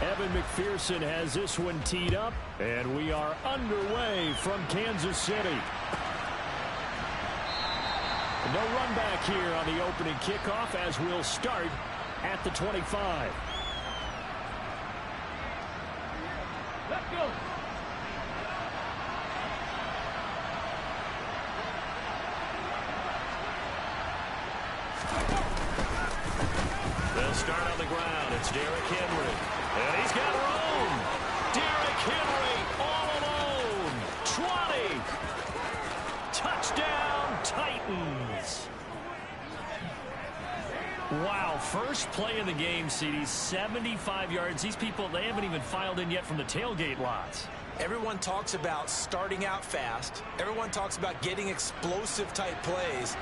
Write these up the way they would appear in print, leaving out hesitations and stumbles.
Evan McPherson has this one teed up, and we are underway from Kansas City. No run back here on the opening kickoff as we'll start at the 25. Let's go. They'll start on the ground. It's Derrick Henry. And he's got room. Derrick Henry all alone. 20. Touchdown, Titans. Wow, first play of the game, CD, 75 yards. These people, they haven't even filed in yet from the tailgate lots. Everyone talks about starting out fast. Everyone talks about getting explosive type plays.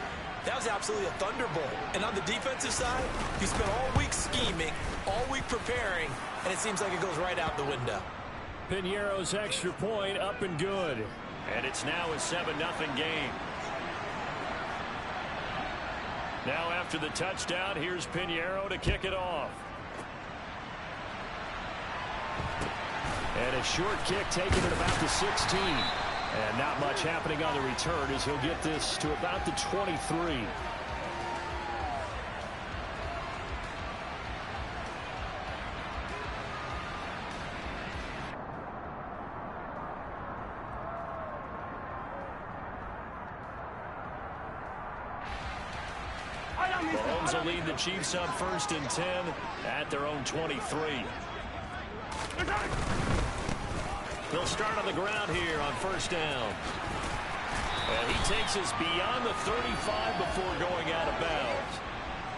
That was absolutely a thunderbolt. And on the defensive side, you spent all week scheming, all week preparing, and it seems like it goes right out the window. Piñeiro's extra point up and good. And it's now a 7-0 game. Now after the touchdown, here's Piñeiro to kick it off. And a short kick taken at about the 16. And not much happening on the return as he'll get this to about the 23. Mahomes will lead the Chiefs up 1st and 10 at their own 23. They'll start on the ground here on 1st down. And he takes us beyond the 35 before going out of bounds.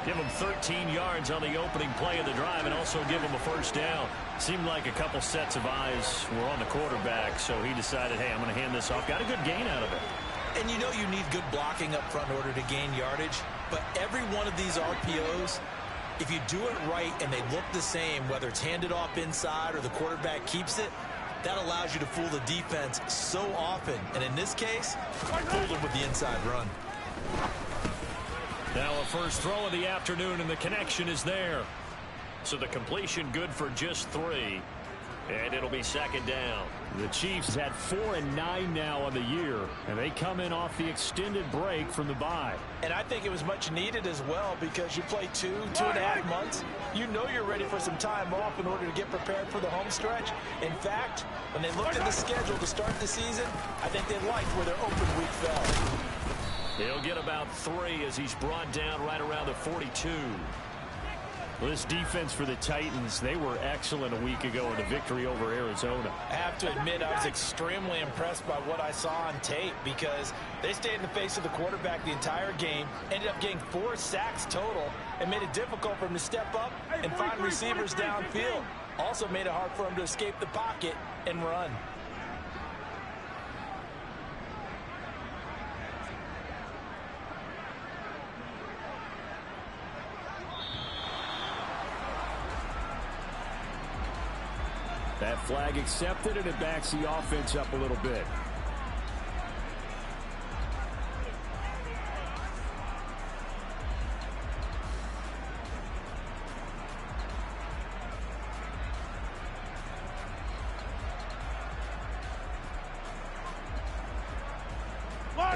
Give him 13 yards on the opening play of the drive and also give him a 1st down. Seemed like a couple sets of eyes were on the quarterback, so he decided, hey, I'm going to hand this off. Got a good gain out of it. And you know you need good blocking up front in order to gain yardage. But every one of these RPOs, if you do it right and they look the same, whether it's handed off inside or the quarterback keeps it, that allows you to fool the defense so often. And in this case, fool them with the inside run. Now a first throw of the afternoon, and the connection is there. So the completion good for just 3. And it'll be 2nd down. The Chiefs had 4-9 now on the year, and they come in off the extended break from the bye. And I think it was much needed as well, because you play 2.5 months. You know you're ready for some time off in order to get prepared for the home stretch. In fact, when they looked at the schedule to start the season, I think they liked where their open week fell. He'll get about 3 as he's brought down right around the 42. Well, this defense for the Titans, they were excellent a week ago in a victory over Arizona. I have to admit, I was extremely impressed by what I saw on tape, because they stayed in the face of the quarterback the entire game, ended up getting 4 sacks total, and made it difficult for him to step up and find receivers downfield. Also made it hard for him to escape the pocket and run. That flag accepted, and it backs the offense up a little bit.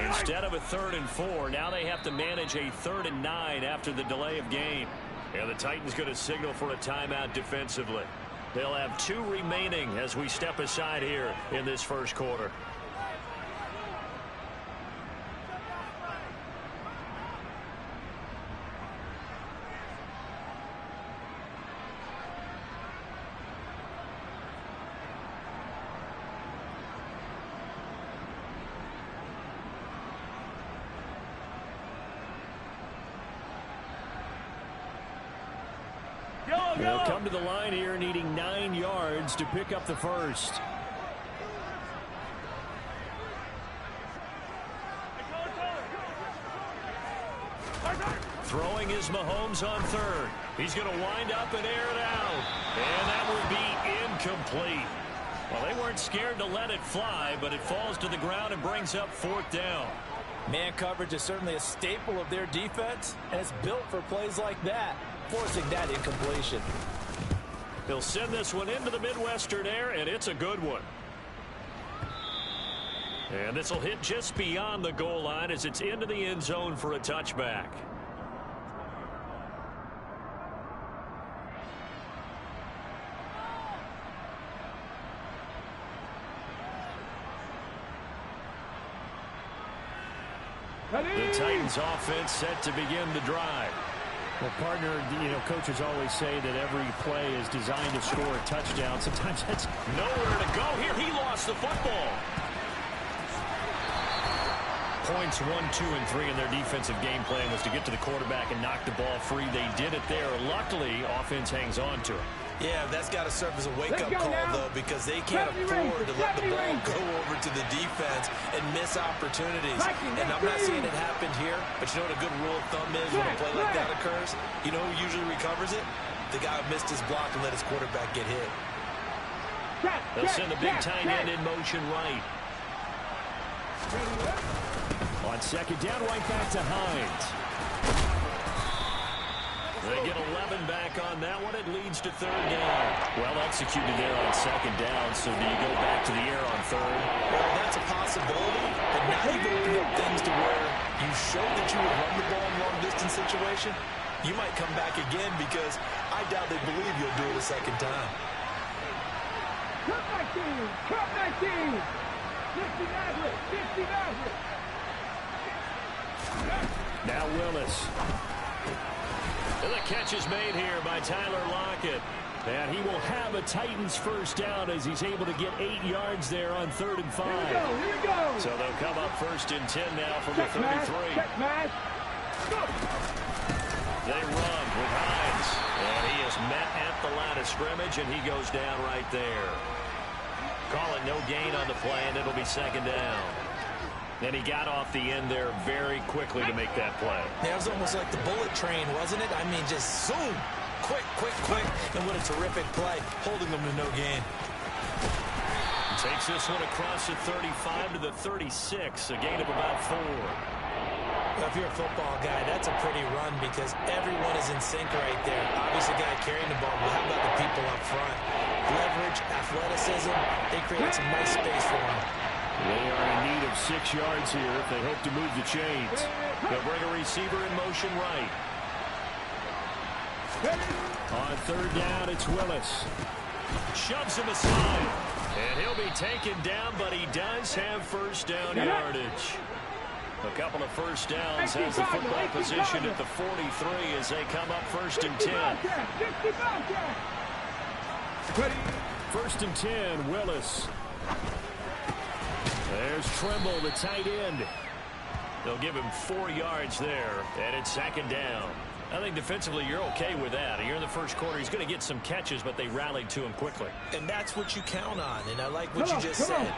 Instead of a 3rd and 4, now they have to manage a 3rd and 9 after the delay of game. And the Titans going to signal for a timeout defensively. They'll have 2 remaining as we step aside here in this first quarter. They'll come to the line here needing 9 yards to pick up the first. Throwing is Mahomes on 3rd. He's going to wind up and air it out. And that will be incomplete. Well, they weren't scared to let it fly, but it falls to the ground and brings up 4th down. Man coverage is certainly a staple of their defense, and it's built for plays like that, forcing that incompletion. He'll send this one into the Midwestern air, and it's a good one. And this will hit just beyond the goal line as it's into the end zone for a touchback. The Titans offense set to begin the drive. Well, partner, coaches always say that every play is designed to score a touchdown. Sometimes that's nowhere to go here. He lost the football. Points 1, 2, and 3 in their defensive game plan was to get to the quarterback and knock the ball free. They did it there. Luckily, offense hangs on to it. Yeah, that's got to serve as a wake-up call, though, because they can't afford to let the ball go over to the defense and miss opportunities. And I'm not saying it happened here, but you know what a good rule of thumb is when a play like that occurs? You know who usually recovers it? The guy who missed his block and let his quarterback get hit. They'll send the big tight end in motion right. On second down, right back to Hines. They get 11 back on that one. It leads to third down. Well executed there on second down. So do you go back to the air on third? Well, that's a possibility. But now you've opened up things to where you show that you would run the ball in long-distance situation. You might come back again because I doubt they believe you'll do it a second time. Cut my team! Cut my team! 50 Maverick! 50 Maverick! Now Willis. And the catch is made here by Tyler Lockett. And he will have a Titans first down as he's able to get 8 yards there on 3rd and 5. Here we go. So they'll come up 1st and 10 now from the 33. Check match. They run with Hines. And he is met at the line of scrimmage, and he goes down right there. Call it no gain on the play, and it'll be 2nd down. And he got off the end there very quickly to make that play. Yeah, it was almost like the bullet train, wasn't it? I mean, just zoom. Quick, quick, quick. And what a terrific play, holding them to no gain. Takes this one across the 35 to the 36, a gain of about 4. Well, if you're a football guy, that's a pretty run because everyone is in sync right there. Obviously, the guy carrying the ball, but how about the people up front? Leverage, athleticism, they create some nice space for him. They are in need of 6 yards here if they hope to move the chains. They'll bring a receiver in motion right. On 3rd down, it's Willis. Shoves him aside. And he'll be taken down, but he does have first down yardage. A couple of first downs has the football position at the 43 as they come up 1st and 10. 1st and 10, Willis. There's Trimble, the tight end. They'll give him 4 yards there, and it's 2nd down. I think defensively you're okay with that. Here in the first quarter, he's going to get some catches, but they rallied to him quickly. And that's what you count on, and I like what you just said.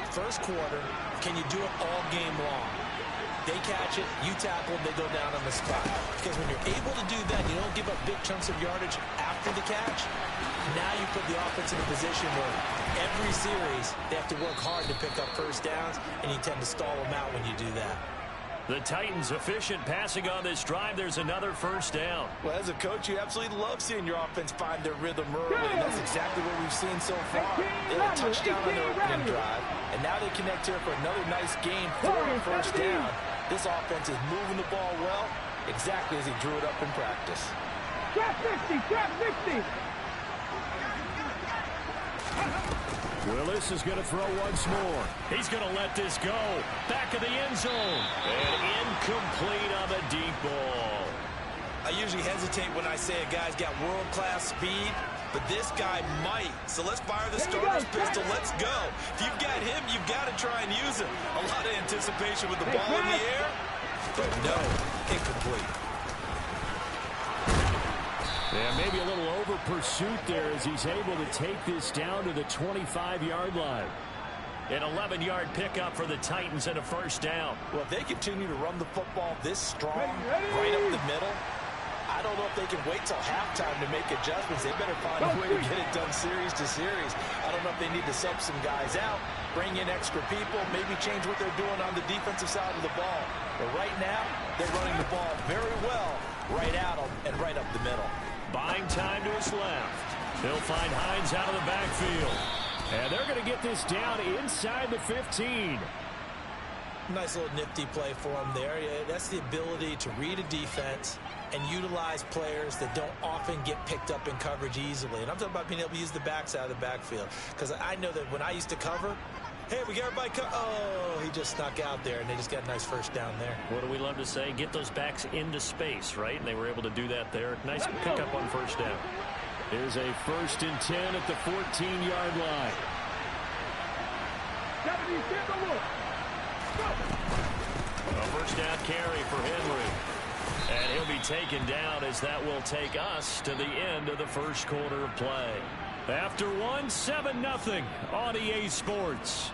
First quarter, can you do it all game long? They catch it, you tackle them, they go down on the spot. Because when you're able to do that, you don't give up big chunks of yardage after the catch. Now you put the offense in a position where every series they have to work hard to pick up first downs, and you tend to stall them out when you do that. The Titans efficient passing on this drive. There's another first down. Well, as a coach, you absolutely love seeing your offense find their rhythm early, and that's exactly what we've seen so far. They had a touchdown on their opening drive, and now they connect here for another nice game for a first down. This offense is moving the ball well, exactly as he drew it up in practice. Trap 50, trap 50. Willis is going to throw once more. He's going to let this go. Back of the end zone. And incomplete on the deep ball. I usually hesitate when I say a guy's got world-class speed, but this guy might. So let's fire the starter's pistol. Let's go. If you've got him, you've got to try and use him. A lot of anticipation with the ball in the air, but no, incomplete. Yeah, maybe a little over pursuit there as he's able to take this down to the 25-yard line. An 11-yard pickup for the Titans and a first down. Well, if they continue to run the football this strong, right up the middle, I don't know if they can wait till halftime to make adjustments. They better find a way to get it done series to series. I don't know if they need to sub some guys out, bring in extra people, maybe change what they're doing on the defensive side of the ball. But right now, they're running the ball very well right at them and right up the middle. Buying time to his left. They'll find Hines out of the backfield. And they're going to get this down inside the 15. Nice little nifty play for him there. Yeah, that's the ability to read a defense and utilize players that don't often get picked up in coverage easily. And I'm talking about being able to use the backside of the backfield. Because I know that when I used to cover, hey, we got everybody oh, he just snuck out there, and they just got a nice first down there. What do we love to say? Get those backs into space, right? And they were able to do that there. Nice pickup on first down. Here's a 1st and 10 at the 14-yard line. A first down carry for Henry. And he'll be taken down as that will take us to the end of the first quarter of play. After 7-0 on EA Sports.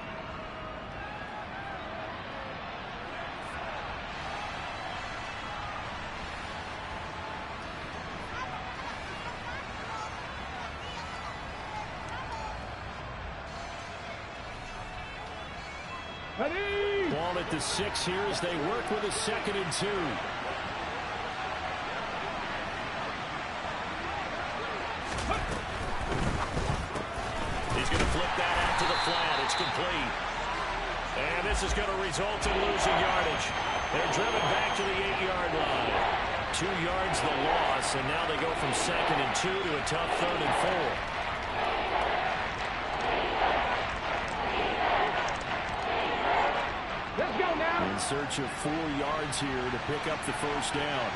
Ball at the 6 here as they work with a 2nd and 2. He's going to flip that out to the flat. It's complete. And this is going to result in losing yardage. They're driven back to the 8-yard line. 2 yards the loss, and now they go from 2nd and 2 to a tough 3rd and 4. In search of 4 yards here to pick up the first down.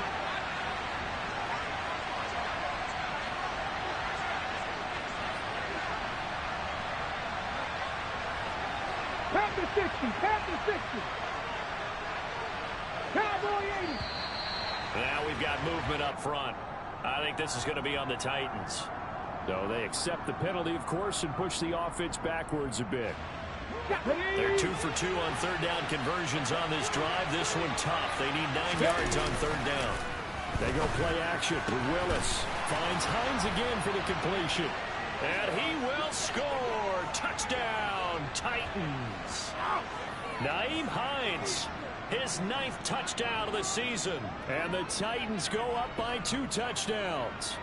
Pat the 60, pat the 60. Cowboy 80. Now we've got movement up front. I think this is going to be on the Titans. So they accept the penalty, of course, and push the offense backwards a bit. They're 2 for 2 on 3rd down conversions on this drive. This one tough. They need 9 yards on 3rd down. They go play action with Willis. Finds Hines again for the completion. And he will score. Touchdown, Titans. Nyheim Hines, his 9th touchdown of the season. And the Titans go up by 2 touchdowns.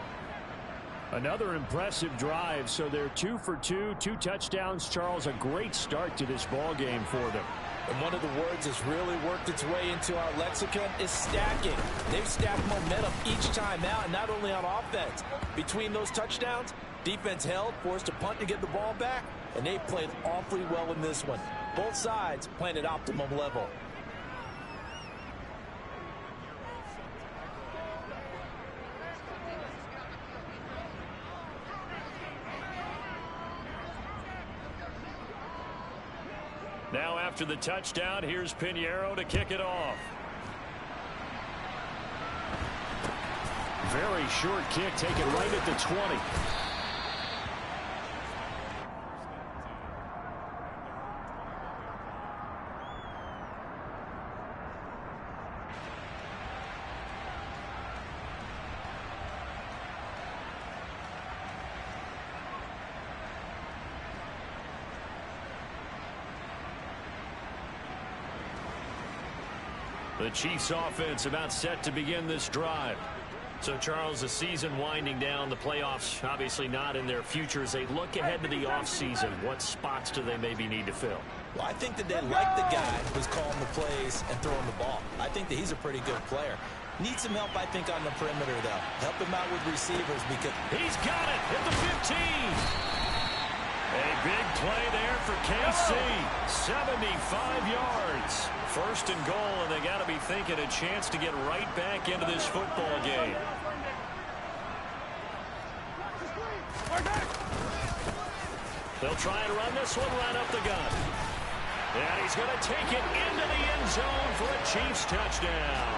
Another impressive drive, so they're 2 for 2, 2 touchdowns. Charles, a great start to this ball game for them. And one of the words that's really worked its way into our lexicon is stacking. They've stacked momentum each time out, and not only on offense. Between those touchdowns, defense held, forced a punt to get the ball back, and they played awfully well in this one. Both sides playing at optimum level. Now after the touchdown, here's Pinheiro to kick it off. Very short kick taken right at the 20. The Chiefs offense about set to begin this drive. So, Charles, the season winding down, the playoffs obviously not in their future. As they look ahead to the offseason, what spots do they maybe need to fill? Well, I think that they like the guy who's calling the plays and throwing the ball. I think that he's a pretty good player. Needs some help, I think, on the perimeter, though. Help him out with receivers because he's got it at the 15. A big play there for KC. 75 yards. 1st and goal, and they got to be thinking a chance to get right back into this football game. They'll try and run this one right up the gut. And he's going to take it into the end zone for a Chiefs touchdown.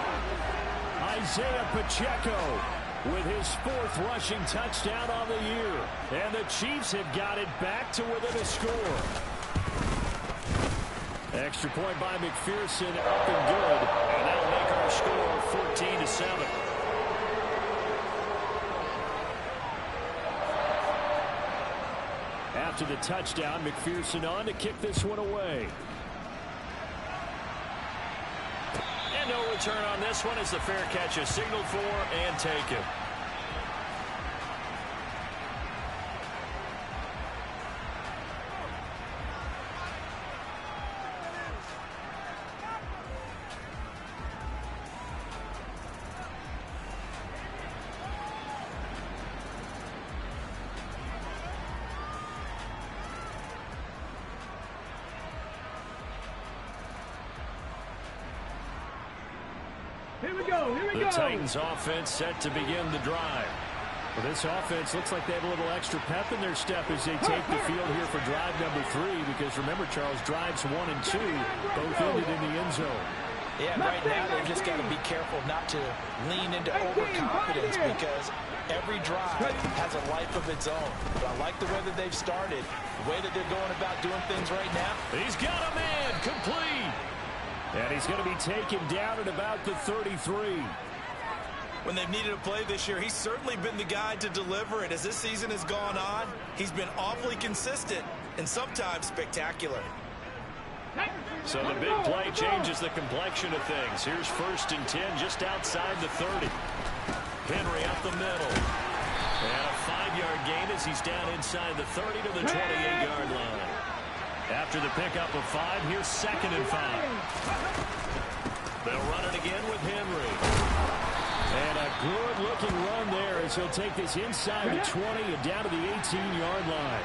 Isaiah Pacheco with his 4th rushing touchdown on the year. And the Chiefs have got it back to within a score. Extra point by McPherson, up and good. And that'll make our score 14-7. After the touchdown, McPherson on to kick this one away. And no return on this one as the fair catch is signaled for and taken. Here we go. Here we The go. Titans offense set to begin the drive. Well, this offense looks like they have a little extra pep in their step as they take the field here for drive number 3, because remember, Charles, drives 1 and 2 both ended in the end zone. Yeah, right now they've just got to be careful not to lean into overconfidence, because every drive has a life of its own. But I like the way that they've started, the way that they're going about doing things right now. He's got a man complete. And he's going to be taken down at about the 33. When they've needed a play this year, he's certainly been the guy to deliver it. As this season has gone on, he's been awfully consistent and sometimes spectacular. So the big play changes the complexion of things. Here's 1st and 10 just outside the 30. Henry up the middle. And a 5-yard gain as he's down inside the 30 to the 28-yard line. After the pickup of 5, here's 2nd and 5. They'll run it again with Henry. And a good-looking run there as he'll take this inside the 20 and down to the 18-yard line.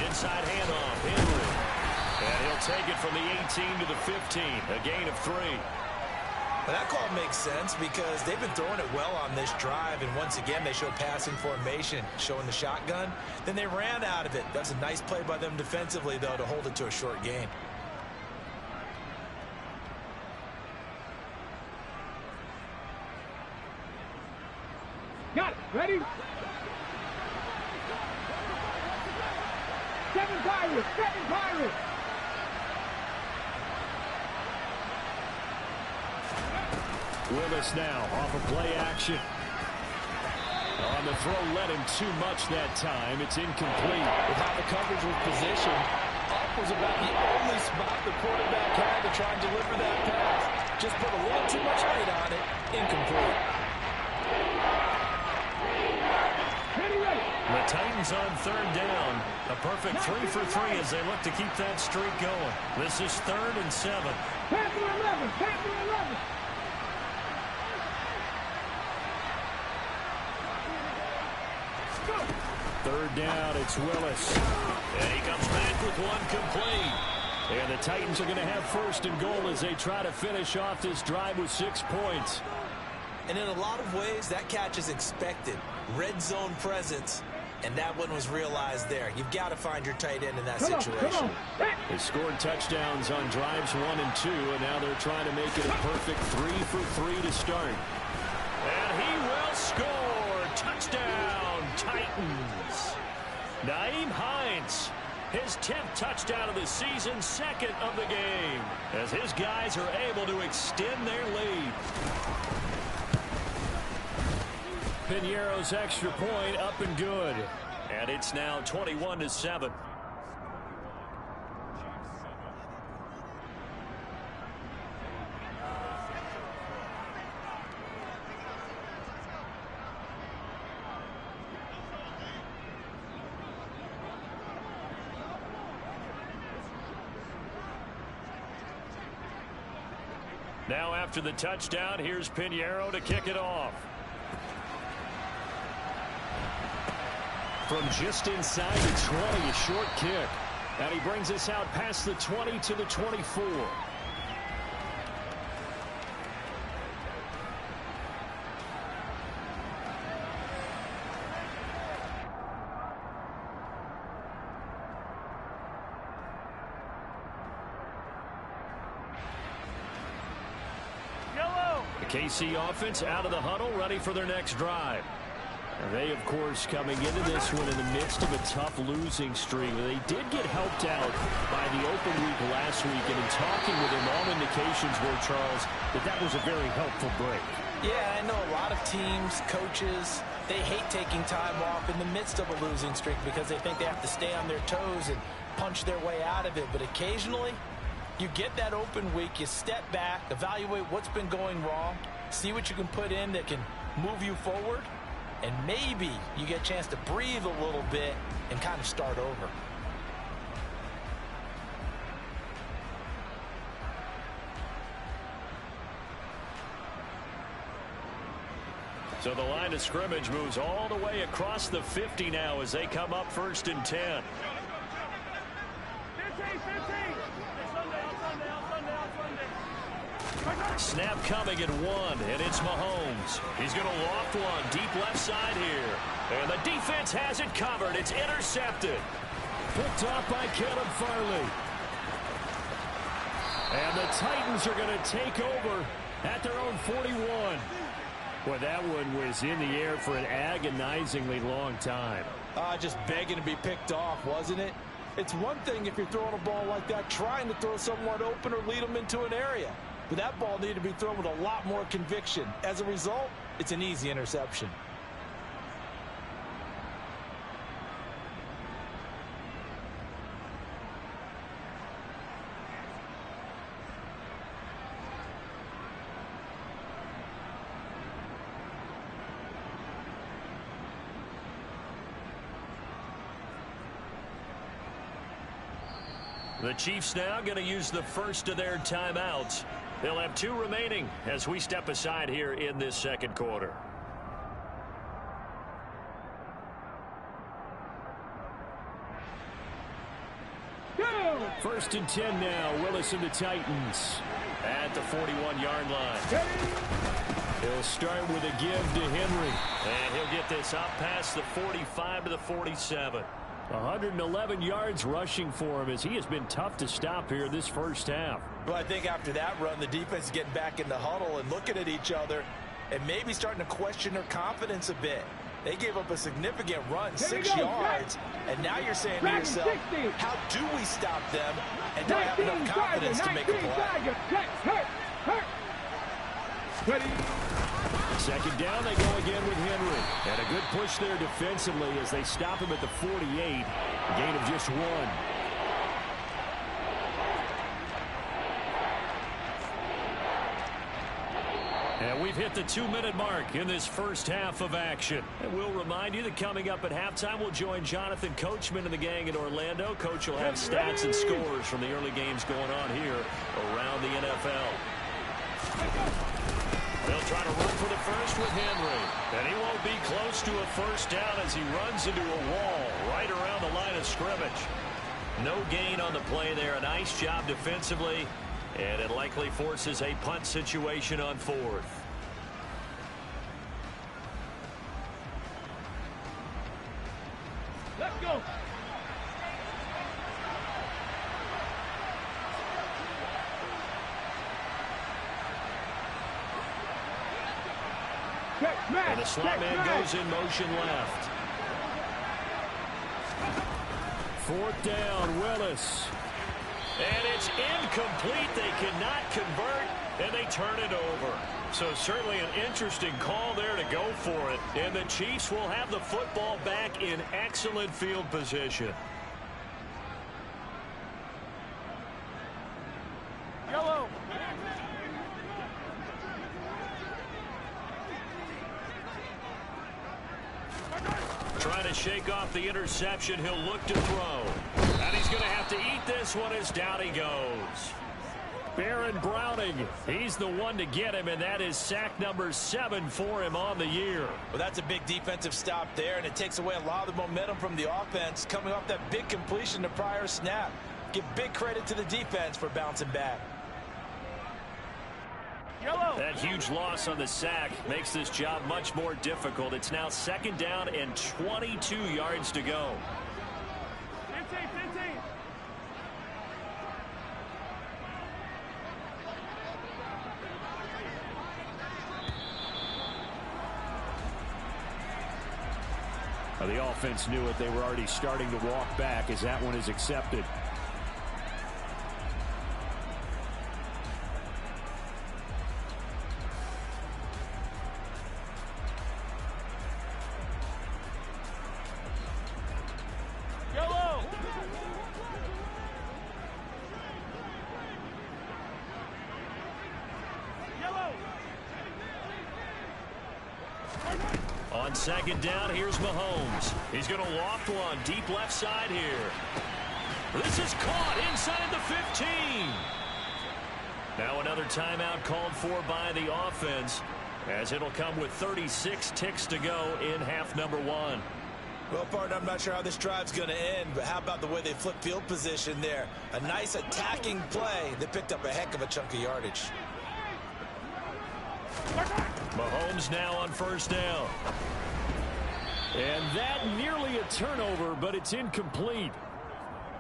Inside handoff, Henry. And he'll take it from the 18 to the 15, a gain of 3. Well, that call makes sense because they've been throwing it well on this drive, and once again they show passing formation, showing the shotgun. Then they ran out of it. That's a nice play by them defensively, though, to hold it to a short gain. Got it. Ready? 7 Pirates. 7 Pirates. Willis now off of play action. On the throw, led him too much that time. It's incomplete. With how the coverage was positioned, up was about the only spot the quarterback had to try and deliver that pass. Just put a little too much weight on it. Incomplete. The Titans on 3rd down. A perfect 3 for 3 as they look to keep that streak going. This is 3rd and 7. Panther 11. Panther 11. 3rd down, it's Willis. And he comes back with 1 complete. And the Titans are going to have 1st and goal as they try to finish off this drive with 6 points. And in a lot of ways, that catch is expected. Red zone presence, and that one was realized there. You've got to find your tight end in that situation. They scored touchdowns on drives 1 and 2, and now they're trying to make it a perfect 3 for 3 to start. And he will score. Touchdown, Titans. Nyheim Hines, his 10th touchdown of the season, 2nd of the game, as his guys are able to extend their lead. Piñeiro's extra point up and good. And it's now 21-7. Now after the touchdown, here's Piñeiro to kick it off. From just inside the 20, a short kick. And he brings us out past the 20 to the 24. The KC offense out of the huddle, ready for their next drive. And they, of course, coming into this one in the midst of a tough losing streak. They did get helped out by the open week last week, and in talking with him, all indications were, Charles, that was a very helpful break. Yeah, I know a lot of teams, coaches, they hate taking time off in the midst of a losing streak because they think they have to stay on their toes and punch their way out of it. But occasionally, you get that open week, you step back, evaluate what's been going wrong, see what you can put in that can move you forward, and maybe you get a chance to breathe a little bit and kind of start over. So the line of scrimmage moves all the way across the 50 now as they come up 1st and 10. 15. snap coming at 1, and it's Mahomes. He's going to loft one deep left side here. And the defense has it covered. It's intercepted. Picked off by Caleb Farley. And the Titans are going to take over at their own 41. Boy, that one was in the air for an agonizingly long time. Just begging to be picked off, wasn't it? It's one thing if you're throwing a ball like that, trying to throw someone open or lead them into an area. But that ball needed to be thrown with a lot more conviction. As a result, it's an easy interception. The Chiefs now going to use the first of their timeouts. They'll have 2 remaining as we step aside here in this second quarter. First and 10 now. Willis and the Titans at the 41-yard line. He'll start with a give to Henry. And he'll get this up past the 45 to the 47. 111 yards rushing for him as he has been tough to stop here this first half. Well, I think after that run, the defense is getting back in the huddle and looking at each other and maybe starting to question their confidence a bit. They gave up a significant run, 6 yards, and now you're saying to yourself, how do we stop them and not have enough confidence to make a play? Second down, they go again with Henry. And a good push there defensively as they stop him at the 48. A gain of just 1. And we've hit the 2-minute mark in this first half of action. And we'll remind you that coming up at halftime, we'll join Jonathan Coachman and the gang in Orlando. Coach will have stats and scores from the early games going on here around the NFL. They'll try to run for the first with Henry. And he won't be close to a first down as he runs into a wall right around the line of scrimmage. No gain on the play there. A nice job defensively. And it likely forces a punt situation on 4th. Let's go. And the slot man goes in motion left. 4th down, Willis. And it's incomplete. They cannot convert, and they turn it over. So certainly an interesting call there to go for it. And the Chiefs will have the football back in excellent field position. Yellow. Trying to shake off the interception. He'll look to throw. And he's going to have to eat this one as down he goes. Baron Browning, he's the one to get him, and that is sack number 7 for him on the year. Well, that's a big defensive stop there, and it takes away a lot of the momentum from the offense coming off that big completion the prior snap. Give big credit to the defense for bouncing back. Yellow. That huge loss on the sack makes this job much more difficult. It's now 2nd down and 22 yards to go. 15. The offense knew it. They were already starting to walk back as that one is accepted. Yellow. On 2nd down, here's Mahomes. He's going to loft one deep left side here. This is caught inside the 15. Now another timeout called for by the offense, as it'll come with 36 ticks to go in half number 1. Well, partner, I'm not sure how this drive's going to end, but how about the way they flip field position there? A nice attacking play that picked up a heck of a chunk of yardage. Mahomes now on first down. And that nearly a turnover, but it's incomplete.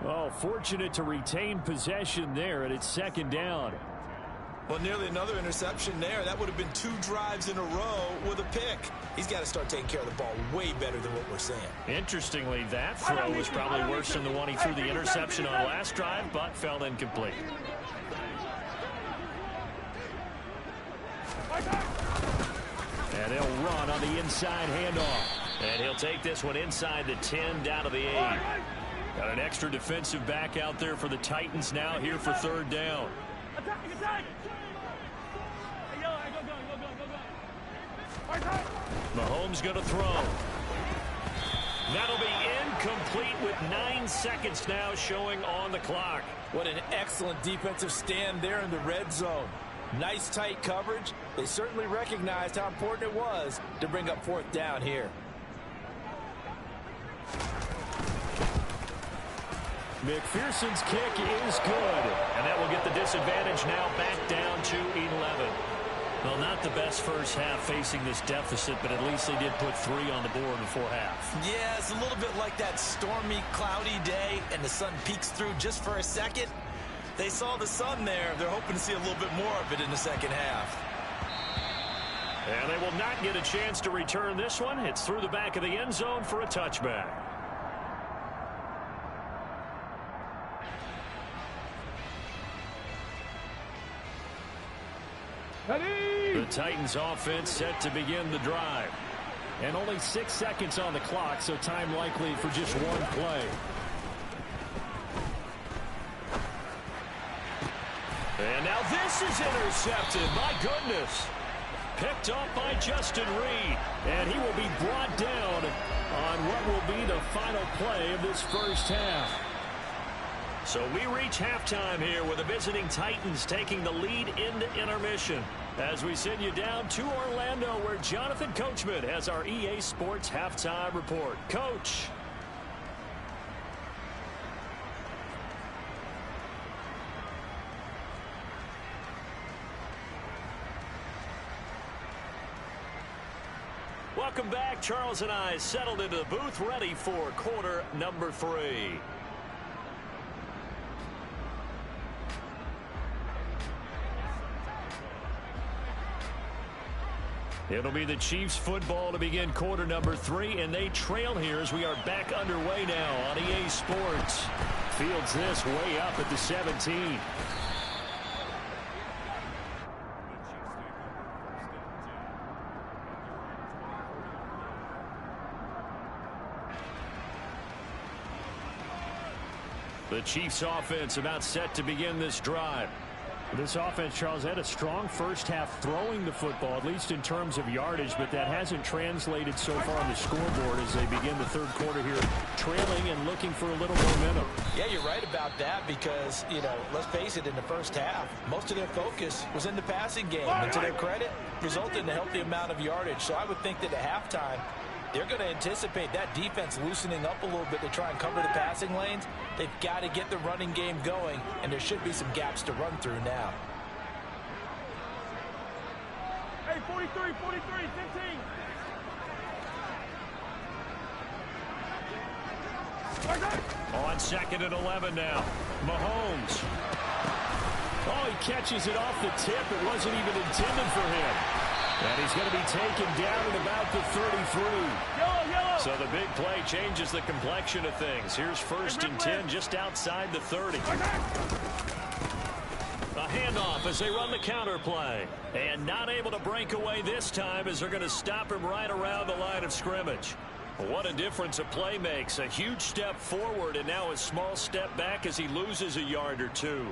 Oh, fortunate to retain possession there, and it's second down. Well, nearly another interception there. That would have been 2 drives in a row with a pick. He's got to start taking care of the ball way better than what we're saying. Interestingly, that throw was probably worse than the one he threw the interception on last drive, but fell incomplete. And he'll run on the inside handoff. And he'll take this one inside the 10 down to the 8. Got an extra defensive back out there for the Titans now here for third down. Mahomes going to throw. That'll be incomplete with 9 seconds now showing on the clock. What an excellent defensive stand there in the red zone. Nice tight coverage. They certainly recognized how important it was to bring up fourth down here. McPherson's kick is good. And that will get the disadvantage now back down to 11. Well, not the best first half facing this deficit, but at least they did put 3 on the board before half. Yeah, it's a little bit like that stormy, cloudy day, and the sun peeks through just for a second. They saw the sun there. They're hoping to see a little bit more of it in the second half. And they will not get a chance to return this one. It's through the back of the end zone for a touchback. The Titans offense set to begin the drive. And only 6 seconds on the clock, so time likely for just one play. And now this is intercepted. My goodness. Picked up by Justin Reed. And he will be brought down on what will be the final play of this first half. So we reach halftime here with the visiting Titans taking the lead into intermission. As we send you down to Orlando, where Jonathan Coachman has our EA Sports halftime report. Coach. Welcome back. Charles and I settled into the booth, ready for quarter number 3. It'll be the Chiefs football to begin quarter number 3, and they trail here as we are back underway now on EA Sports. Fields this way up at the 17. The Chiefs offense about set to begin this drive. This offense, Charles, had a strong first half throwing the football, at least in terms of yardage, but that hasn't translated so far on the scoreboard as they begin the third quarter here, trailing and looking for a little momentum. Yeah, you're right about that because, you know, let's face it, in the first half, most of their focus was in the passing game. And to their credit, resulted in a healthy amount of yardage. So I would think that at halftime, they're going to anticipate that defense loosening up a little bit to try and cover the passing lanes. They've got to get the running game going, and there should be some gaps to run through now. Hey, 43, 43, 15. On second and 11 now. Mahomes. Oh, he catches it off the tip. It wasn't even intended for him. And he's going to be taken down at about the 33. Yellow. So the big play changes the complexion of things. Here's first and 10 just outside the 30. A handoff as they run the counter play. And not able to break away this time as they're going to stop him right around the line of scrimmage. What a difference a play makes. A huge step forward and now a small step back as he loses a yard or two.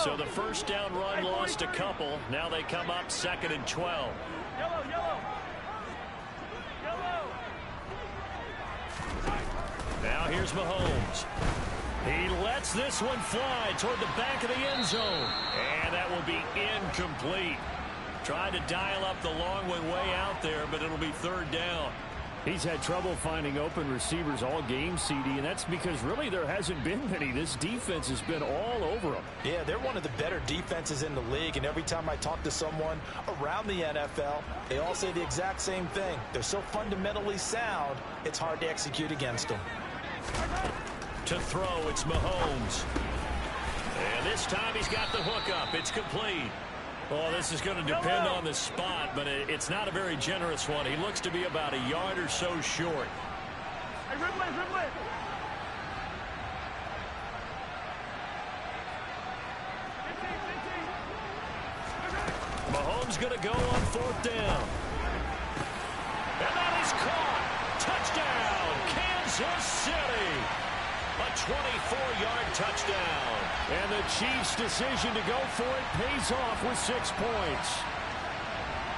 So the first down run lost a couple. Now they come up second and 12. Yellow. Now here's Mahomes. He lets this one fly toward the back of the end zone. And that will be incomplete. Tried to dial up the long way out there, but it'll be third down. He's had trouble finding open receivers all game, CD, and that's because really there hasn't been many. This defense has been all over them. Yeah, they're one of the better defenses in the league, and every time I talk to someone around the NFL, they all say the exact same thing. They're so fundamentally sound, it's hard to execute against them. To throw, it's Mahomes. And this time he's got the hook up. It's complete. Well, this is going to depend on the spot, but it's not a very generous one. He looks to be about a yard or so short. Mahomes going to go on fourth down. And that is caught. Touchdown, Kansas City. A 24-yard touchdown. And the Chiefs' decision to go for it pays off with 6 points.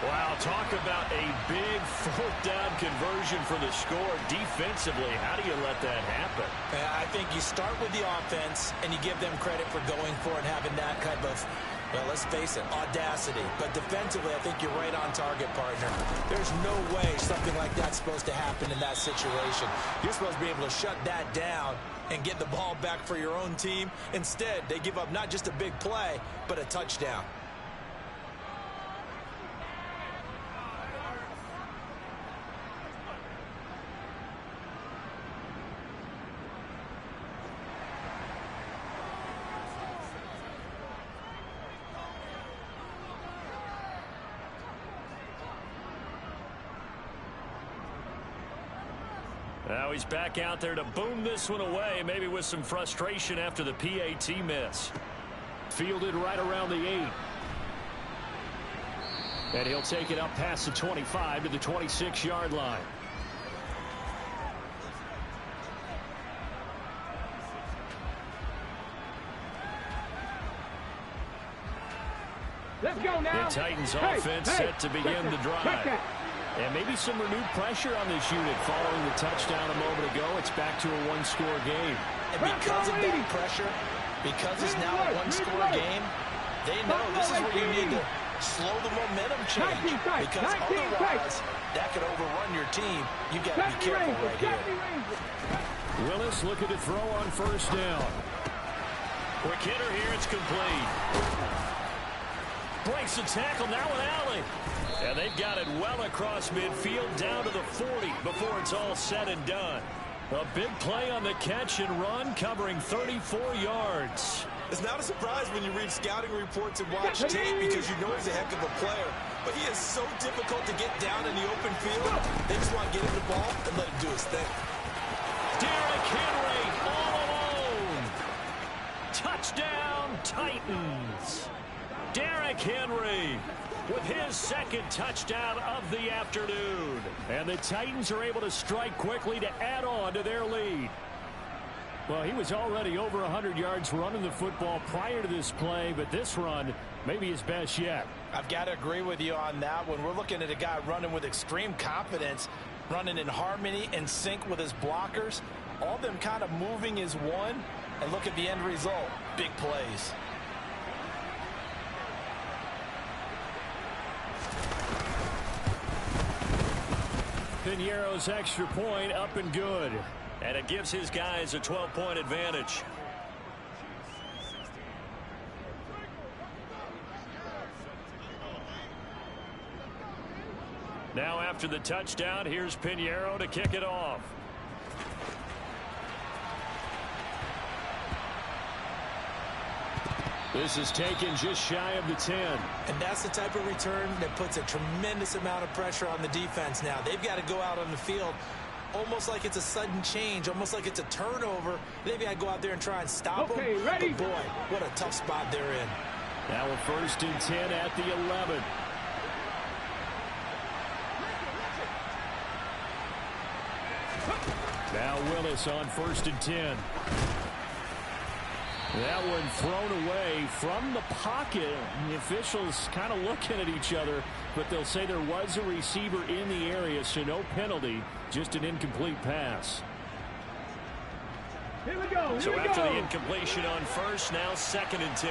Wow, talk about a big fourth down conversion for the score. Defensively, how do you let that happen? I think you start with the offense, and you give them credit for going for it, having that type of, well, let's face it, audacity. But defensively, I think you're right on target, partner. There's no way something like that's supposed to happen in that situation. You're supposed to be able to shut that down and get the ball back for your own team. Instead, they give up not just a big play, but a touchdown. Now he's back out there to boom this one away, maybe with some frustration after the PAT miss. Fielded right around the 8. And he'll take it up past the 25 to the 26-yard line. Let's go now. The Titans offense set to begin the drive. And maybe some renewed pressure on this unit following the touchdown a moment ago. It's back to a one-score game. And because of that pressure, because it's now a one-score game, they know this is where you need to slow the momentum change. Because otherwise, that could overrun your team. You got to be careful right here. Willis looking to throw on first down. Quick hitter here, it's complete. Breaks the tackle now with Alley. And they've got it well across midfield down to the 40 before it's all said and done. A big play on the catch and run covering 34 yards. It's not a surprise when you read scouting reports and watch tape because you know he's a heck of a player. But he is so difficult to get down in the open field. They just want to get him the ball and let him do his thing. Derrick Henry all alone. Touchdown Titans. Derrick Henry with his second touchdown of the afternoon. And the Titans are able to strike quickly to add on to their lead. Well, he was already over 100 yards running the football prior to this play, but this run may be his best yet. I've got to agree with you on that one. We're looking at a guy running with extreme confidence, running in harmony and sync with his blockers. All of them kind of moving as one, and look at the end result. Big plays. Piñeiro's extra point up and good. And it gives his guys a 12-point advantage. Now after the touchdown, here's Piñeiro to kick it off. This is taken just shy of the 10. And that's the type of return that puts a tremendous amount of pressure on the defense now. They've got to go out on the field almost like it's a sudden change, almost like it's a turnover. They've got to go out there and try and stop them. Ready. But boy, what a tough spot they're in. Now a 1st and 10 at the 11. Now Willis on 1st and 10. That one thrown away from the pocket. The officials kind of looking at each other, but they'll say there was a receiver in the area, so no penalty, just an incomplete pass. Here we go. So after the incompletion on first, now 2nd and 10.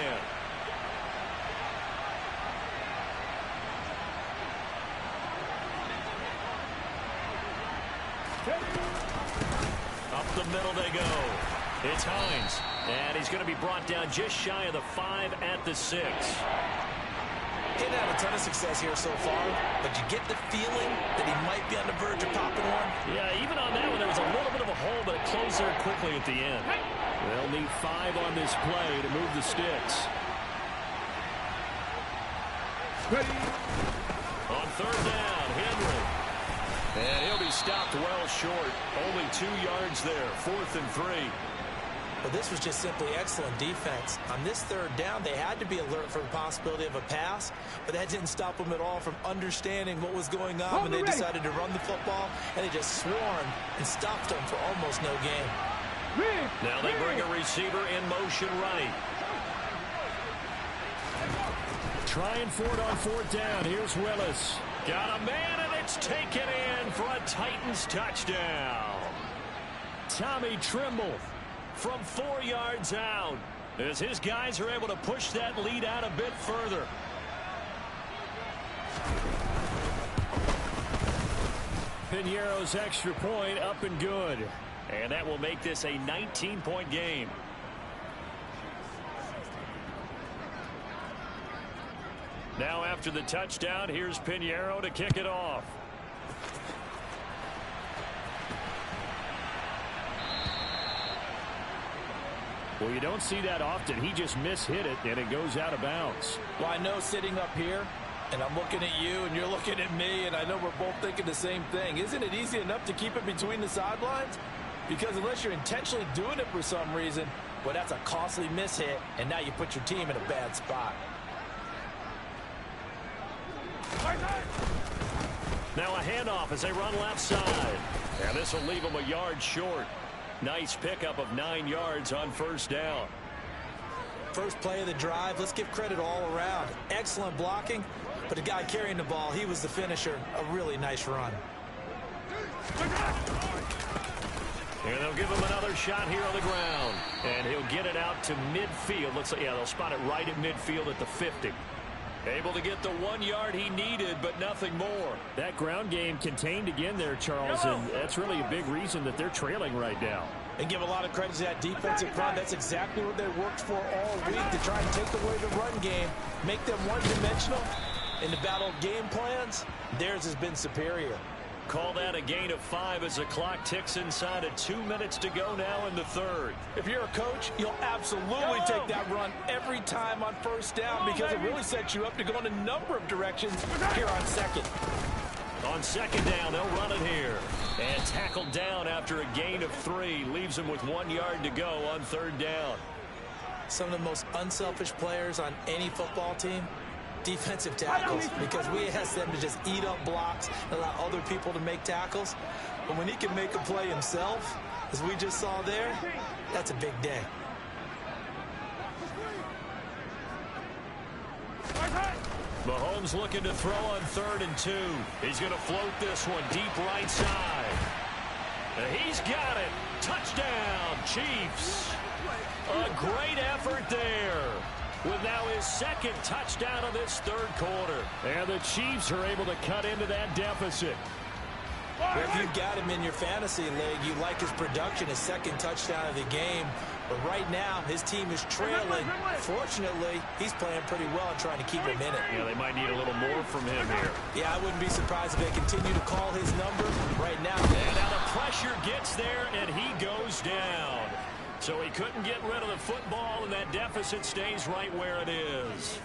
Up the middle they go. It's Hines. And he's going to be brought down just shy of the 5 at the 6. He didn't have a ton of success here so far, but you get the feeling that he might be on the verge of popping one. Yeah, even on that one, there was a little bit of a hole, but it closed there quickly at the end. They'll need 5 on this play to move the sticks. Ready. On 3rd down, Henry. And he'll be stopped well short. Only 2 yards there, 4th and 3. But this was just simply excellent defense. On this 3rd down, they had to be alert for the possibility of a pass, but that didn't stop them at all from understanding what was going on when they decided to run the football, and they just swarmed and stopped them for almost no gain. Now they bring a receiver in motion right. Trying for it on 4th down. Here's Willis. Got a man, and it's taken in for a Titans touchdown. Tommy Trimble From 4 yards out, as his guys are able to push that lead out a bit further. Piñeiro's extra point up and good. And that will make this a 19-point game. Now after the touchdown, here's Piñeiro to kick it off. Well, you don't see that often. He just mishit it, and it goes out of bounds. Well, I know sitting up here, and I'm looking at you, and you're looking at me, and I know we're both thinking the same thing. Isn't it easy enough to keep it between the sidelines? Because unless you're intentionally doing it for some reason, well, that's a costly mishit, and now you put your team in a bad spot. Now a handoff as they run left side. And this will leave them a yard short. Nice pickup of 9 yards on 1st down. First play of the drive, let's give credit all around. Excellent blocking, but the guy carrying the ball, he was the finisher. A really nice run. And they'll give him another shot here on the ground. And he'll get it out to midfield. Looks like, yeah, they'll spot it right at midfield at the 50. Able to get the 1 yard he needed, but nothing more. That ground game contained again there, Charles, and that's really a big reason that they're trailing right now. And give a lot of credit to that defensive front. That's exactly what they worked for all week, to try and take away the run game, make them one-dimensional. In the battle game plans, theirs has been superior. Call that a gain of 5 as the clock ticks inside of 2 minutes to go now in the 3rd. If you're a coach, you'll absolutely take that run every time on 1st down, because it really sets you up to go in a number of directions here on 2nd. On 2nd down, they'll run it here. And tackled down after a gain of 3. Leaves them with 1 yard to go on 3rd down. Some of the most unselfish players on any football team, defensive tackles, because we ask them to just eat up blocks and allow other people to make tackles. But when he can make a play himself, as we just saw there, that's a big day. Mahomes looking to throw on 3rd and 2. He's going to float this one deep right side. And he's got it. Touchdown, Chiefs. A great effort there, with now his 2nd touchdown of this 3rd quarter. And the Chiefs are able to cut into that deficit. Well, if you've got him in your fantasy league, you like his production, his 2nd touchdown of the game. But right now, his team is trailing. Fortunately, he's playing pretty well and trying to keep him in it. Yeah, they might need a little more from him here. Yeah, I wouldn't be surprised if they continue to call his number right now. And now the pressure gets there, and he goes down. So he couldn't get rid of the football, and that deficit stays right where it is.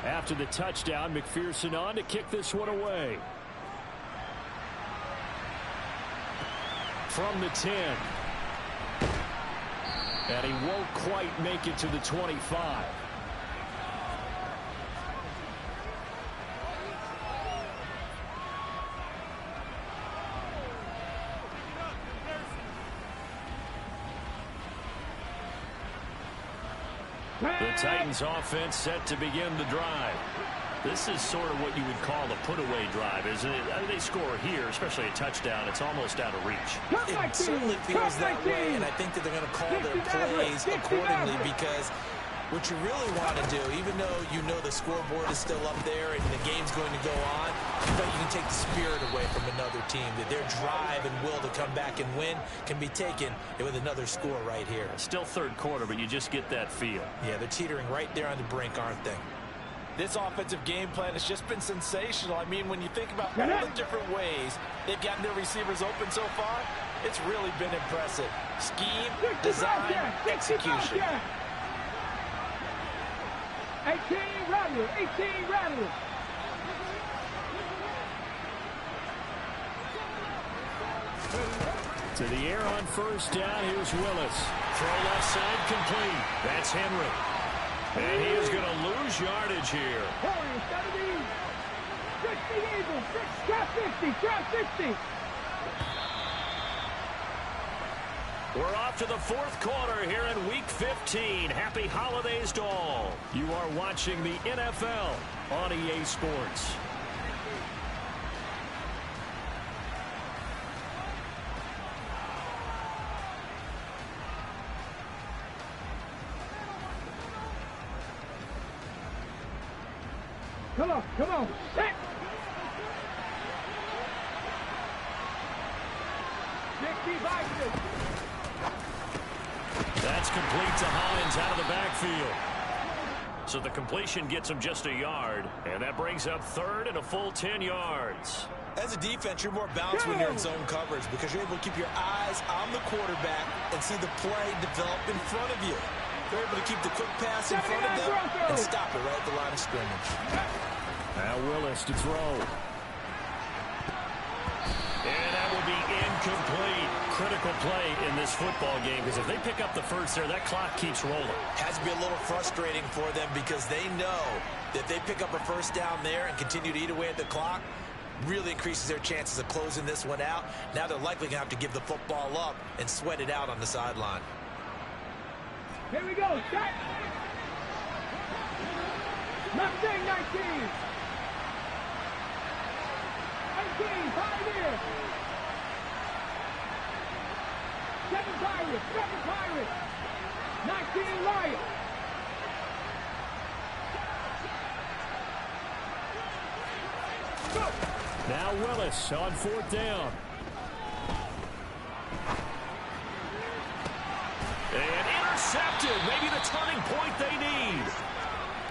After the touchdown, McPherson on to kick this one away. From the 10. And he won't quite make it to the 25. The Titans offense set to begin the drive. This is sort of what you would call a put-away drive, isn't it? I mean, they score here, especially a touchdown. It's almost out of reach. It certainly feels that way, and I think that they're going to call their plays accordingly because what you really want to do, even though you know the scoreboard is still up there and the game's going to go on, but you can take the spirit away from another team, that their drive and will to come back and win can be taken with another score right here. Still third quarter, but you just get that feel. Yeah, they're teetering right there on the brink, aren't they? This offensive game plan has just been sensational. I mean, when you think about all the different ways they've gotten their receivers open so far, it's really been impressive. Scheme, design, execution. 18 Rattler, 18 Rattler. To the air on first down. Here's Willis. Throw left side complete. That's Henry. And he is going to lose yardage here. Warriors, 70. 60 Eagles, trap 50, trap 50. We're off to the fourth quarter here in Week 15. Happy holidays to all. You are watching the NFL on EA Sports. Come on, come on. Set. 65. That's complete to Hines out of the backfield. So the completion gets him just a yard, and that brings up third and a full 10 yards. As a defense, you're more balanced when you're in zone coverage because you're able to keep your eyes on the quarterback and see the play develop in front of you. They're able to keep the quick pass in front of them and stop it right at the line of scrimmage. Now Willis to throw. And that will be incomplete. Critical play in this football game because if they pick up the first there, that clock keeps rolling. Has to be a little frustrating for them because they know that they pick up a first down there and continue to eat away at the clock, really increases their chances of closing this one out. Now they're likely going to have to give the football up and sweat it out on the sideline. Here we go. Set. Mustang 19. 18, 5 here. 7 Pirates, 7 Pirates. 19 Lions. Go. Now Willis on fourth down. And intercepted. Maybe the turning point they need.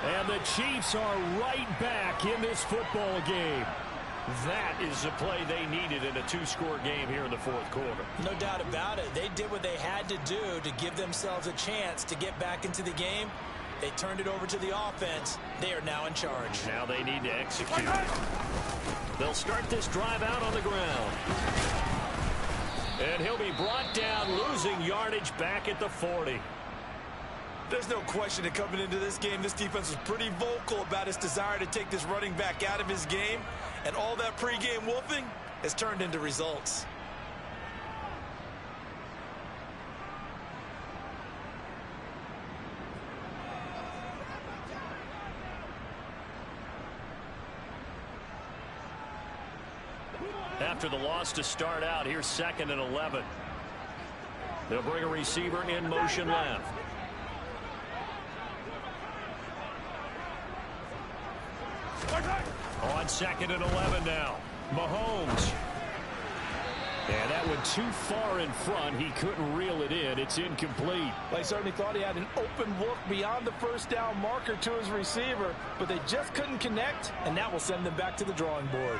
And the Chiefs are right back in this football game. That is the play they needed in a two-score game here in the fourth quarter. No doubt about it. They did what they had to do to give themselves a chance to get back into the game. They turned it over to the offense. They are now in charge. Now they need to execute. They'll start this drive out on the ground. And he'll be brought down, losing yardage back at the 40. There's no question that coming into this game, this defense was pretty vocal about its desire to take this running back out of his game. And all that pregame wolfing has turned into results. After the loss to start out, here's 2nd and 11. They'll bring a receiver in motion left. On 2nd and 11 now. Mahomes. And that went too far in front. He couldn't reel it in. It's incomplete. They certainly thought he had an open look beyond the first down marker to his receiver, but they just couldn't connect, and that will send them back to the drawing board.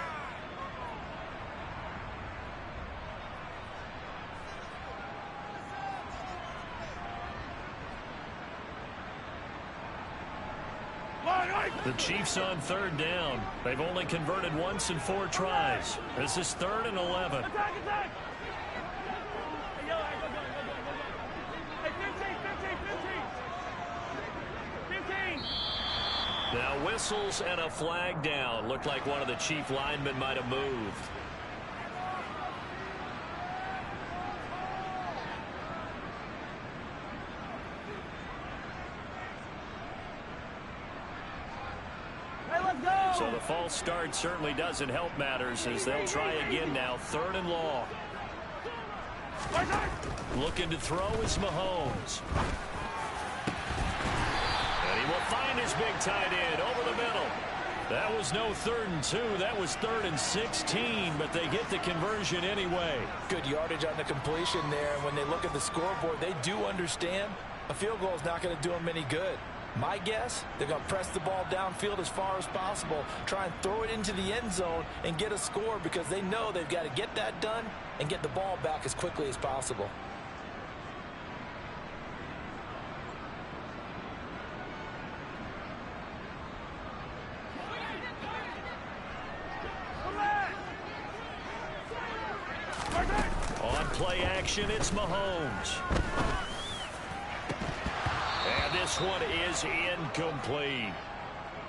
The Chiefs on 3rd down. They've only converted once in 4 tries. This is 3rd and 11. Attack, attack. Hey, 15. Now whistles and a flag down. Looked like one of the Chief linemen might have moved. So the false start certainly doesn't help matters as they'll try again now. 3rd and long. Looking to throw is Mahomes. And he will find his big tight end over the middle. That was no 3rd and 2. That was 3rd and 16, but they get the conversion anyway. Good yardage on the completion there. And when they look at the scoreboard, they do understand a field goal is not going to do them any good. My guess, they're going to press the ball downfield as far as possible, try and throw it into the end zone and get a score because they know they've got to get that done and get the ball back as quickly as possible. On play action, it's Mahomes. And this one is incomplete.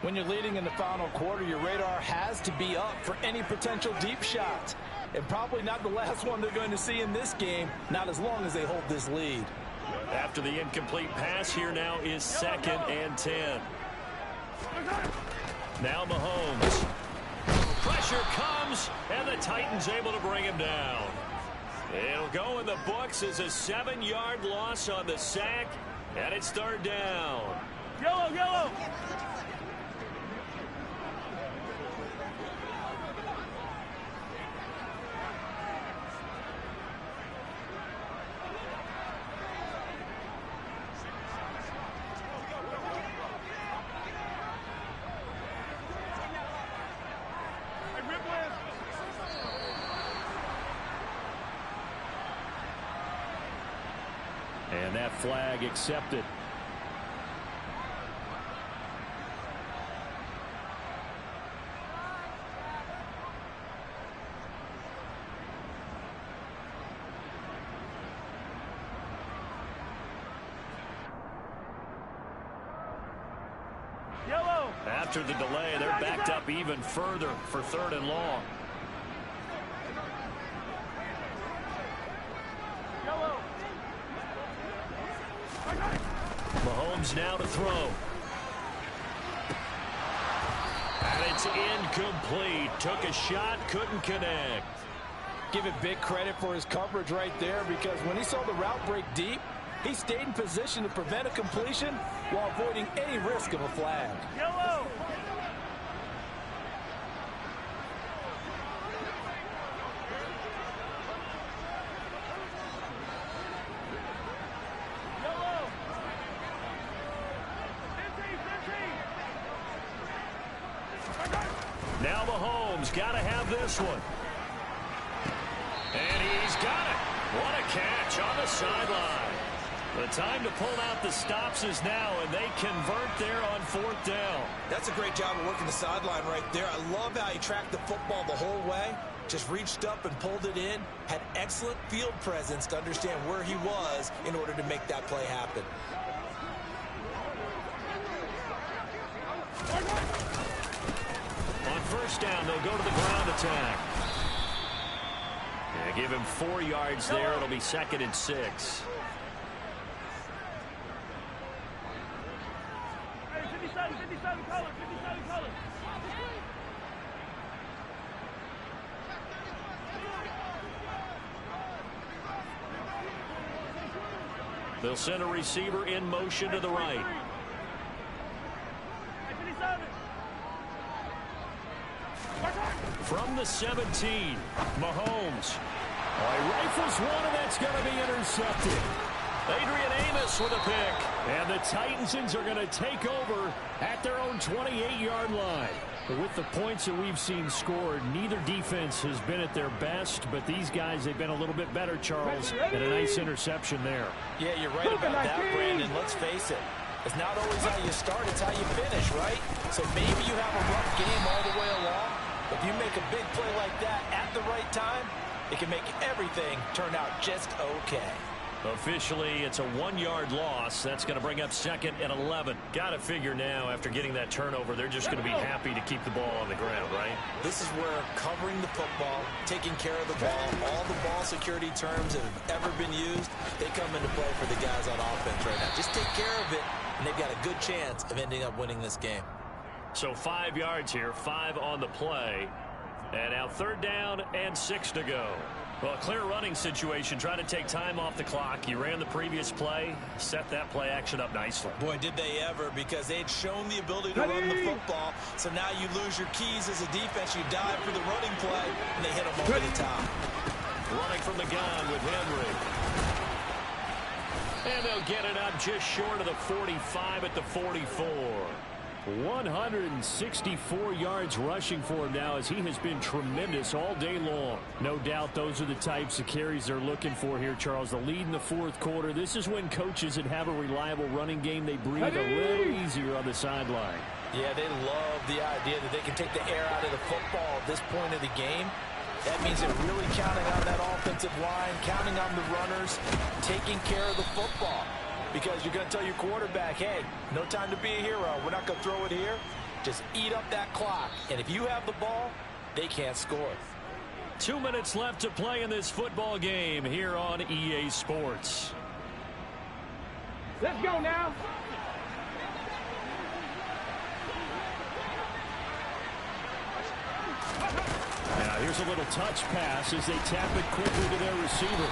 When you're leading in the final quarter, your radar has to be up for any potential deep shots. And probably not the last one they're going to see in this game, not as long as they hold this lead. After the incomplete pass, here now is 2nd and 10. Now Mahomes. Pressure comes, and the Titans able to bring him down. It'll go in the books as a 7-yard loss on the sack, and it's 3rd down. Yellow, yellow. And that flag accepted. Yellow. After the delay, they're backed up even further for 3rd and long. Yellow. Mahomes now to throw. And it's incomplete. Took a shot, couldn't connect. Give it big credit for his coverage right there because when he saw the route break deep, he stayed in position to prevent a completion while avoiding any risk of a flag. Yellow. Now Mahomes got to have this one. And he's got it. What a catch on the sideline. The time to pull out the stops is now, and they convert there on 4th down. That's a great job of working the sideline right there. I love how he tracked the football the whole way. Just reached up and pulled it in. Had excellent field presence to understand where he was in order to make that play happen. On 1st down, they'll go to the ground attack. Yeah, give him 4 yards there. It'll be 2nd and 6. Hey, 57 colors, 57 colors. They'll send a receiver in motion to the right. From the 17, Mahomes. Oh, he rifles one, and that's going to be intercepted. Adrian Amos with a pick. And the Titansons are going to take over at their own 28-yard line. But with the points that we've seen scored, neither defense has been at their best, but these guys, they've been a little bit better, Charles, and a nice interception there. Yeah, you're right about that, Brandon. Let's face it. It's not always how you start, it's how you finish, right? So maybe you have a rough game all the way along, but if you make a big play like that at the right time, it can make everything turn out just okay. Officially, it's a 1-yard loss. That's going to bring up 2nd and 11. Got to figure now, after getting that turnover, they're just going to be happy to keep the ball on the ground, right? This is where covering the football, taking care of the ball, all the ball security terms that have ever been used, they come into play for the guys on offense right now. Just take care of it, and they've got a good chance of ending up winning this game. So 5 yards here, 5 on the play. And now 3rd down and 6 to go. Well, a clear running situation, trying to take time off the clock. You ran the previous play, set that play action up nicely. Boy, did they ever, because they'd shown the ability to run the football. So now you lose your keys as a defense. You dive for the running play, and they hit them over the top. Running from the gun with Henry. And they'll get it up just short of the 45 at the 44. 164 yards rushing for him now, as he has been tremendous all day long. No doubt those are the types of carries they're looking for here, Charles. The lead in the 4th quarter. This is when coaches that have a reliable running game, they breathe a little easier on the sideline. Yeah, they love the idea that they can take the air out of the football at this point of the game. That means they're really counting on that offensive line, counting on the runners, taking care of the football. Because you're going to tell your quarterback, hey, no time to be a hero. We're not going to throw it here. Just eat up that clock. And if you have the ball, they can't score. 2 minutes left to play in this football game here on EA Sports. Let's go now. Now here's a little touch pass as they tap it quickly to their receiver.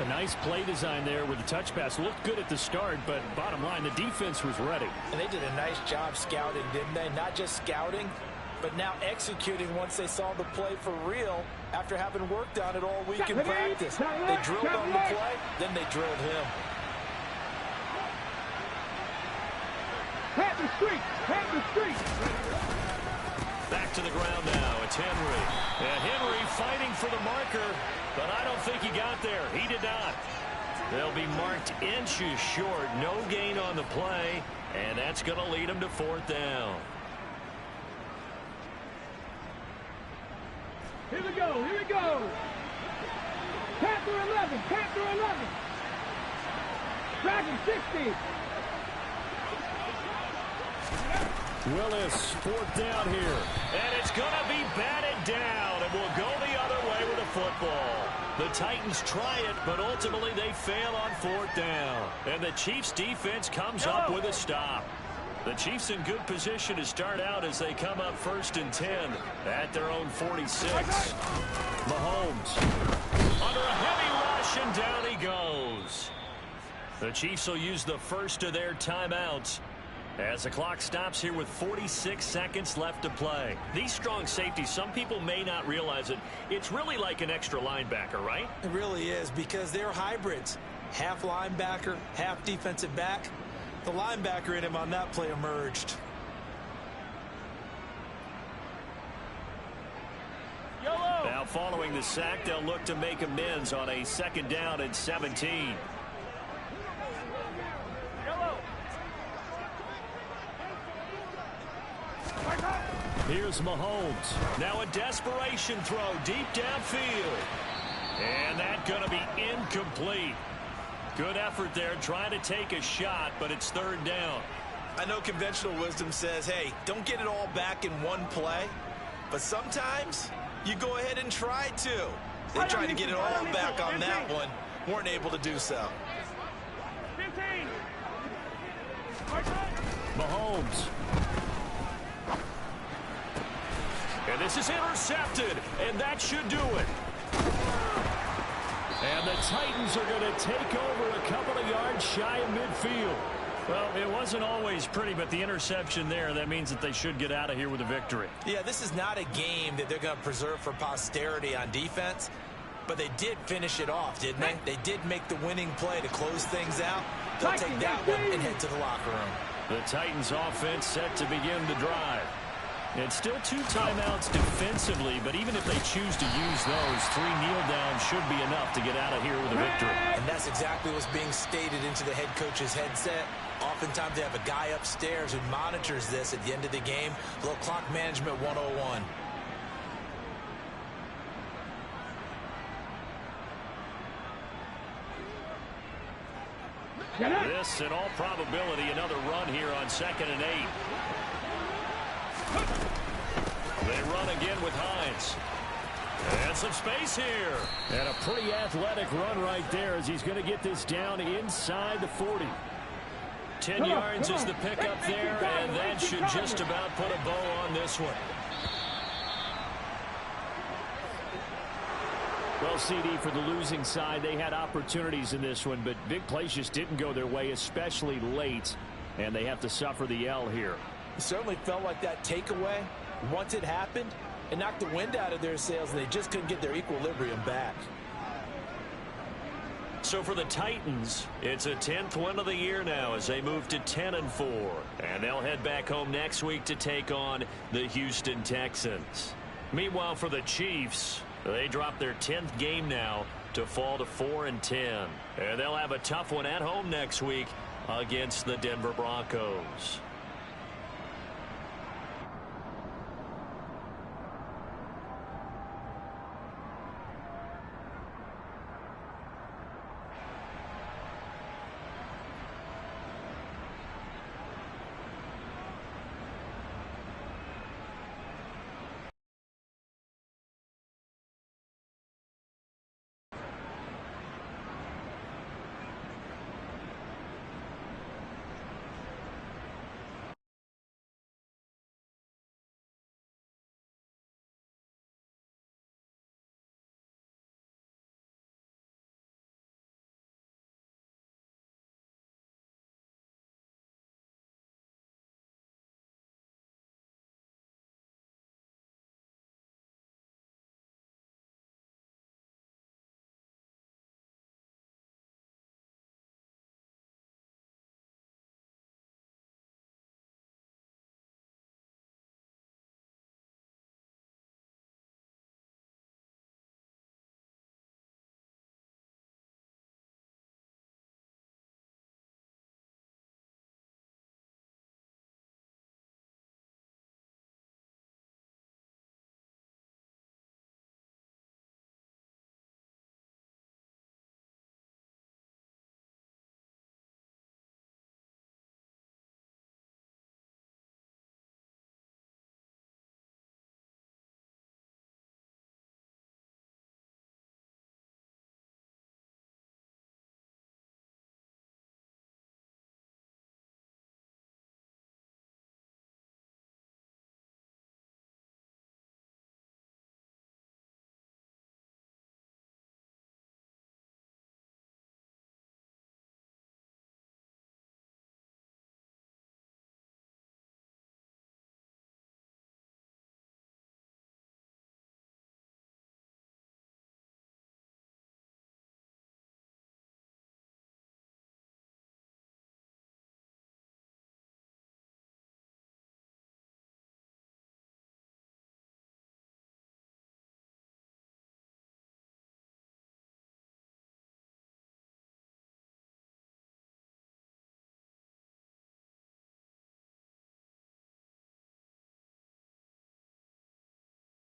A nice play design there with the touch pass. Looked good at the start, but bottom line, the defense was ready. And they did a nice job scouting, didn't they? Not just scouting, but now executing once they saw the play for real after having worked on it all week in practice. They drilled on the play, then they drilled him. Pat the street. Pat the street. Back to the ground now. It's Henry. And Henry fighting for the marker, but I don't think he got there. He did not. They'll be marked inches short. No gain on the play, and that's going to lead them to 4th down. Here we go. Here we go. Panther 11. Panther 11. Dragon 60. Willis, 4th down here. And it's going to be batted down, and we'll go the other way with the football. The Titans try it, but ultimately they fail on 4th down. And the Chiefs defense comes up with a stop. The Chiefs in good position to start out as they come up 1st and 10 at their own 46. Mahomes under a heavy rush, and down he goes. The Chiefs will use the first of their timeouts as the clock stops here with 46 seconds left to play. These strong safeties, some people may not realize it. It's really like an extra linebacker, right? It really is, because they're hybrids. Half linebacker, half defensive back. The linebacker in him on that play emerged. Now following the sack, they'll look to make amends on a 2nd down and 17. Here's Mahomes. Now a desperation throw deep downfield. And that's going to be incomplete. Good effort there, trying to take a shot, but it's 3rd down. I know conventional wisdom says, hey, don't get it all back in one play. But sometimes you go ahead and try to. They tried to get it all back on that one. Weren't able to do so. 15. Mahomes. And this is intercepted, and that should do it. And the Titans are going to take over a couple of yards shy of midfield. Well, it wasn't always pretty, but the interception there, that means that they should get out of here with a victory. Yeah, this is not a game that they're going to preserve for posterity on defense, but they did finish it off, didn't they? They did make the winning play to close things out. They'll take that one and head to the locker room. The Titans offense set to begin the drive. It's still 2 timeouts defensively, but even if they choose to use those, 3 kneel downs should be enough to get out of here with a victory. And that's exactly what's being stated into the head coach's headset. Oftentimes they have a guy upstairs who monitors this at the end of the game. A little clock management 101. This, in all probability, another run here on 2nd and 8. They run again with Hines. And some space here. And a pretty athletic run right there as he's going to get this down inside the 40. 10 yards is the pickup there, and that should just about put a bow on this one. Well, CD, for the losing side, they had opportunities in this one, but big plays just didn't go their way, especially late, and they have to suffer the L here. It certainly felt like that takeaway, once it happened, it knocked the wind out of their sails, and they just couldn't get their equilibrium back. So for the Titans, it's a 10th win of the year now as they move to 10-4. And they'll head back home next week to take on the Houston Texans. Meanwhile, for the Chiefs, they drop their 10th game now to fall to 4-10. And they'll have a tough one at home next week against the Denver Broncos.